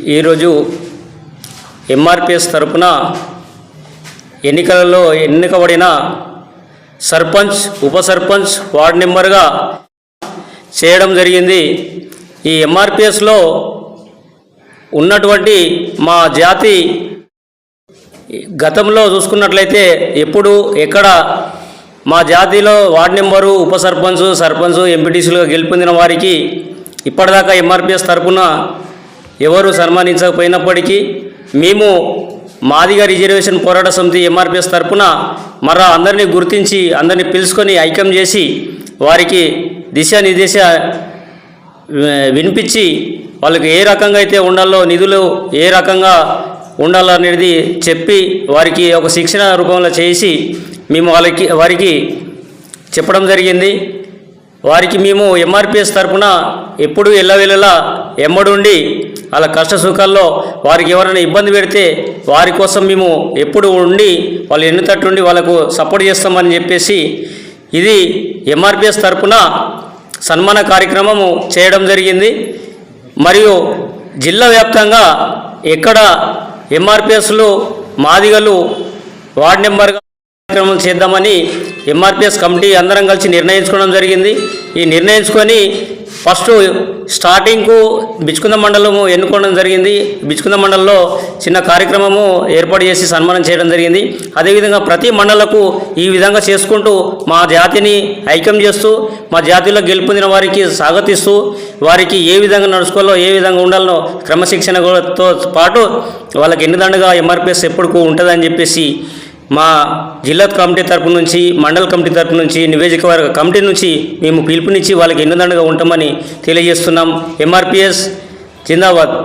ఈరోజు ఎంఆర్పిఎస్ తరపున ఎన్నికలలో ఎన్నికబడిన సర్పంచ్, ఉప సర్పంచ్, వార్డు మెంబర్గా చేయడం జరిగింది. ఈ ఎంఆర్పిఎస్లో ఉన్నటువంటి మా జాతి గతంలో చూసుకున్నట్లయితే ఎప్పుడు ఎక్కడ మా జాతిలో వార్డు మెంబరు, ఉప సర్పంచ్, సర్పంచ్, ఎంపీటీసీలుగా గెలుపొందిన వారికి ఇప్పటిదాకా ఎంఆర్పిఎస్ తరపున ఎవరు సన్మానించకపోయినప్పటికీ మేము మాదిగ రిజర్వేషన్ పోరాట సమితి ఎంఆర్పిఎస్ తరపున మరలా అందరినీ గుర్తించి అందరినీ పిలుచుకొని ఐక్యం చేసి వారికి దిశానిర్దేశ వినిపించి వాళ్ళకి ఏ రకంగా అయితే ఉండాలో, నిధులు ఏ రకంగా ఉండాలనేది చెప్పి వారికి ఒక శిక్షణ రూపంలో చేసి మేము వారికి చెప్పడం జరిగింది. వారికి మేము ఎంఆర్పిఎస్ తరపున ఎప్పుడూ ఎల్లవేళలా ఎమ్మడుండి వాళ్ళ కష్ట సుఖాల్లో వారికి ఎవరైనా ఇబ్బంది పెడితే వారి కోసం మేము ఎప్పుడు ఉండి వాళ్ళు ఎన్నుతట్టుండి వాళ్ళకు సపోర్ట్ చేస్తామని చెప్పేసి ఇది ఎంఆర్పిఎస్ తరపున సన్మాన కార్యక్రమము చేయడం జరిగింది. మరియు జిల్లా వ్యాప్తంగా ఎక్కడ ఎంఆర్పిఎస్లు మాదిగలు వార్డు మెంబర్గా కార్యక్రమం చేద్దామని ఎంఆర్పిఎస్ కమిటీ అందరం కలిసి నిర్ణయించుకోవడం జరిగింది. ఈ నిర్ణయించుకొని ఫస్ట్ స్టార్టింగ్కు బిచ్కుంద మండలము ఎన్నుకోవడం జరిగింది. బిచ్కుంద మండలంలో చిన్న కార్యక్రమము ఏర్పాటు చేసి సన్మానం చేయడం జరిగింది. అదేవిధంగా ప్రతి మండలకు ఈ విధంగా చేసుకుంటూ మా జాతిని ఐక్యం చేస్తూ మా జాతిలో గెలుపొందిన వారికి స్వాగతిస్తూ వారికి ఏ విధంగా నడుచుకోవాలో, ఏ విధంగా ఉండాలనో క్రమశిక్షణతో పాటు వాళ్ళకి ఎన్నిదండగా ఎంఆర్పిఎస్ ఎప్పటికూ ఉంటుందని చెప్పేసి మా జిల్లా కమిటీ తరపు నుంచి, మండల కమిటీ తరపు నుంచి, నియోజకవర్గ కమిటీ నుంచి మేము పిలుపునిచ్చి వాళ్ళకి ఎన్నిదండగా ఉంటామని తెలియజేస్తున్నాం. ఎంఆర్పిఎస్ జిందాబాద్.